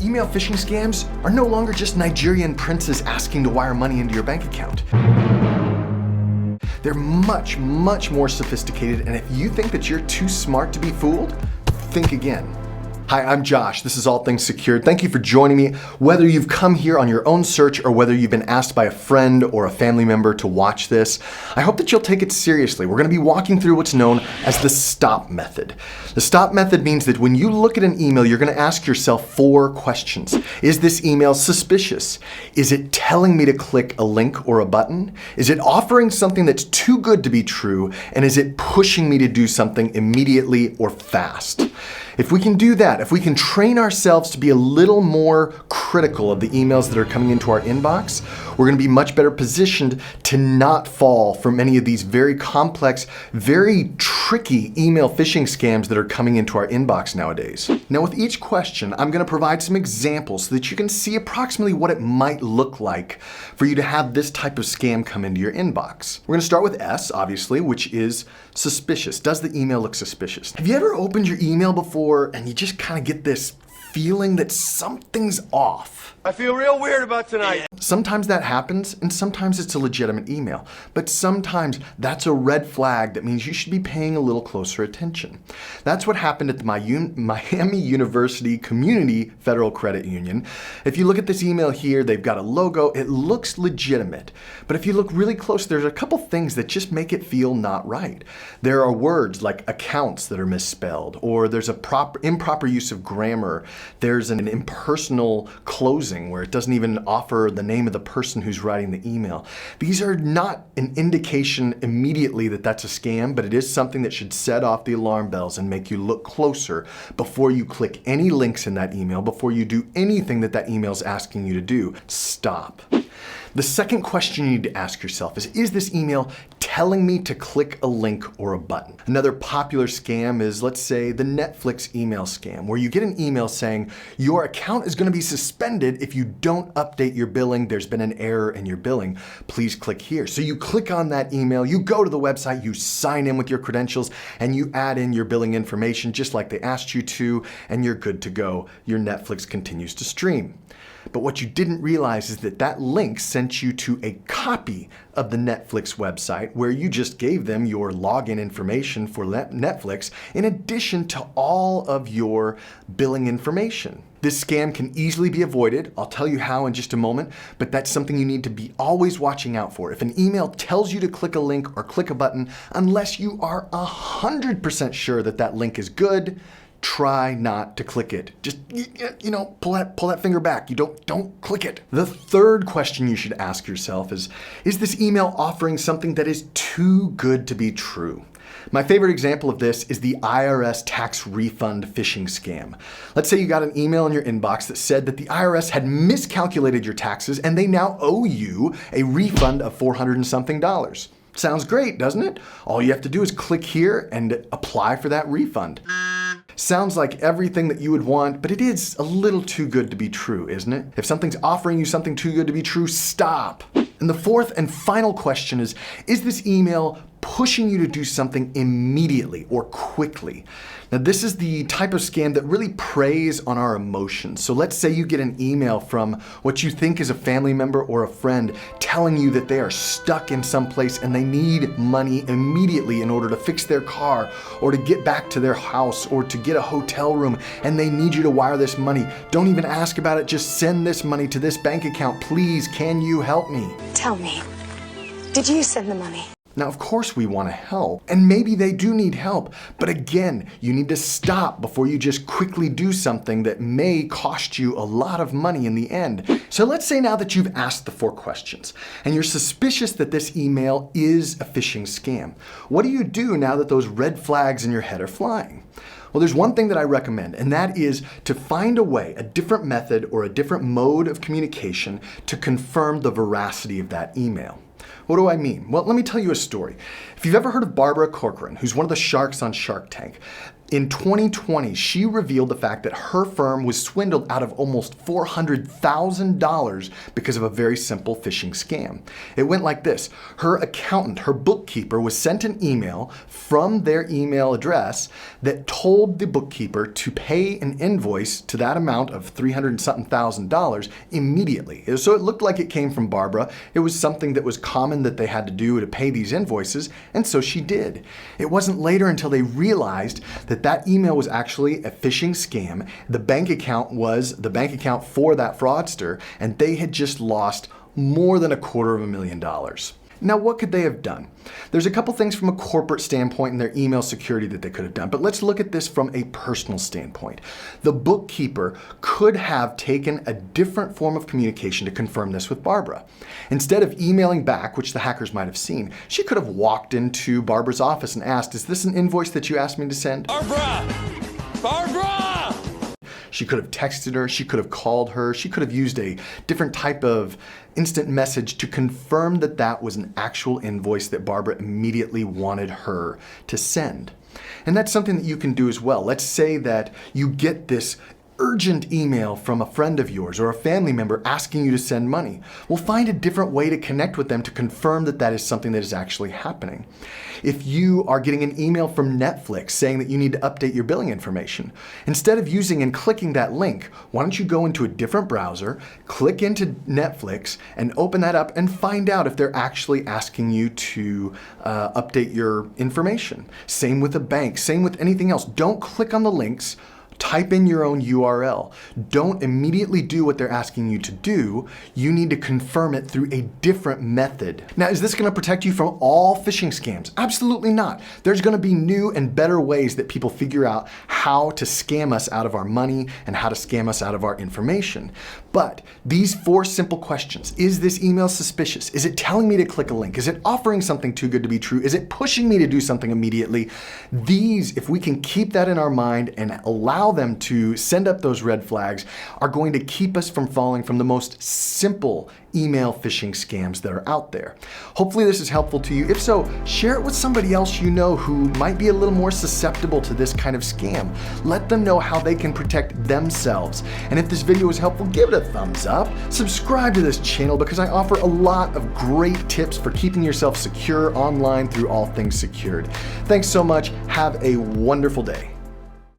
Email phishing scams are no longer just Nigerian princes asking to wire money into your bank account. They're much, much more sophisticated, and if you think that you're too smart to be fooled, think again. Hi, I'm Josh. This is All Things Secured. Thank you for joining me. Whether you've come here on your own search or whether you've been asked by a friend or a family member to watch this, I hope that you'll take it seriously. We're going to be walking through what's known as the S.T.O.P method. The S.T.O.P method means that when you look at an email, you're going to ask yourself 4 questions. Is this email suspicious? Is it telling me to click a link or a button? Is it offering something that's too good to be true? And is it pushing me to do something immediately or fast? If we can do that, if we can train ourselves to be a little more critical of the emails that are coming into our inbox, we're going to be much better positioned to not fall for many of these very complex, very tricky email phishing scams that are coming into our inbox nowadays. Now, with each question, I'm going to provide some examples so that you can see approximately what it might look like for you to have this type of scam come into your inbox. We're going to start with S, obviously, which is suspicious. Does the email look suspicious? Have you ever opened your email before and you just kind of get this feeling that something's off? I feel real weird about tonight. Sometimes that happens, and sometimes it's a legitimate email. But sometimes that's a red flag that means you should be paying a little closer attention. That's what happened at the Miami University Community Federal Credit Union. If you look at this email here, they've got a logo. It looks legitimate. But if you look really close, there's a couple things that just make it feel not right. There are words like accounts that are misspelled, or there's a improper use of grammar. There's an impersonal closing where it doesn't even offer the name of the person who's writing the email. These are not an indication immediately that that's a scam, but it is something that should set off the alarm bells and make you look closer before you click any links in that email, before you do anything that that email is asking you to do. Stop. The second question you need to ask yourself is this email telling me to click a link or a button? Another popular scam is, let's say, the Netflix email scam, where you get an email saying your account is going to be suspended if you don't update your billing. There's been an error in your billing. Please click here. So you click on that email, you go to the website, you sign in with your credentials, and you add in your billing information just like they asked you to, and you're good to go. Your Netflix continues to stream. But what you didn't realize is that that link sent you to a copy of the Netflix website where you just gave them your login information for Netflix in addition to all of your billing information. This scam can easily be avoided. I'll tell you how in just a moment, but that's something you need to be always watching out for. If an email tells you to click a link or click a button, unless you are 100% sure that that link is good, try not to click it. Just, pull that finger back. You don't click it. The third question you should ask yourself is this email offering something that is too good to be true? My favorite example of this is the IRS tax refund phishing scam. Let's say you got an email in your inbox that said that the IRS had miscalculated your taxes and they now owe you a refund of $400 and something. Sounds great, doesn't it? All you have to do is click here and apply for that refund. Sounds like everything that you would want, but it is a little too good to be true, isn't it? If something's offering you something too good to be true, stop. And the fourth and final question is this email pushing you to do something immediately or quickly? Now, this is the type of scam that really preys on our emotions. So let's say you get an email from what you think is a family member or a friend telling you that they are stuck in some place and they need money immediately in order to fix their car or to get back to their house or to get a hotel room, and they need you to wire this money. Don't even ask about it. Just send this money to this bank account. Please, can you help me? Tell me, did you send the money? Now, of course we want to help, and maybe they do need help, but again, you need to stop before you just quickly do something that may cost you a lot of money in the end. So let's say now that you've asked the 4 questions, and you're suspicious that this email is a phishing scam. What do you do now that those red flags in your head are flying? Well, there's one thing that I recommend, and that is to find a way, a different method or a different mode of communication to confirm the veracity of that email. What do I mean? Well, let me tell you a story. If you've ever heard of Barbara Corcoran, who's one of the sharks on Shark Tank, In 2020, she revealed the fact that her firm was swindled out of almost $400,000 because of a very simple phishing scam. It went like this. Her accountant, her bookkeeper, was sent an email from their email address that told the bookkeeper to pay an invoice to that amount of $300,000 immediately. So it looked like it came from Barbara. It was something that was common that they had to do to pay these invoices, and so she did. It wasn't later until they realized that email was actually a phishing scam. The bank account was the bank account for that fraudster, and they had just lost more than $250,000. Now, what could they have done? There's a couple things from a corporate standpoint in their email security that they could have done, but let's look at this from a personal standpoint. The bookkeeper could have taken a different form of communication to confirm this with Barbara. Instead of emailing back, which the hackers might have seen, she could have walked into Barbara's office and asked, "Is this an invoice that you asked me to send?" Barbara! Barbara! She could have texted her, she could have called her, she could have used a different type of instant message to confirm that that was an actual invoice that Barbara immediately wanted her to send. And that's something that you can do as well. Let's say that you get this urgent email from a friend of yours or a family member asking you to send money. Well, find a different way to connect with them to confirm that that is something that is actually happening. If you are getting an email from Netflix saying that you need to update your billing information, instead of using and clicking that link, why don't you go into a different browser, click into Netflix, and open that up and find out if they're actually asking you to update your information. Same with a bank, same with anything else. Don't click on the links. Type in your own URL. Don't immediately do what they're asking you to do. You need to confirm it through a different method. Now, is this going to protect you from all phishing scams? Absolutely not. There's going to be new and better ways that people figure out how to scam us out of our money and how to scam us out of our information. But these 4 simple questions: is this email suspicious? Is it telling me to click a link? Is it offering something too good to be true? Is it pushing me to do something immediately? These, if we can keep that in our mind and allow them to send up those red flags, are going to keep us from falling from the most simple email phishing scams that are out there. Hopefully this is helpful to you. If so, share it with somebody else you know who might be a little more susceptible to this kind of scam. Let them know how they can protect themselves. And if this video was helpful, give it a thumbs up. Subscribe to this channel because I offer a lot of great tips for keeping yourself secure online through all things secured. Thanks so much. Have a wonderful day.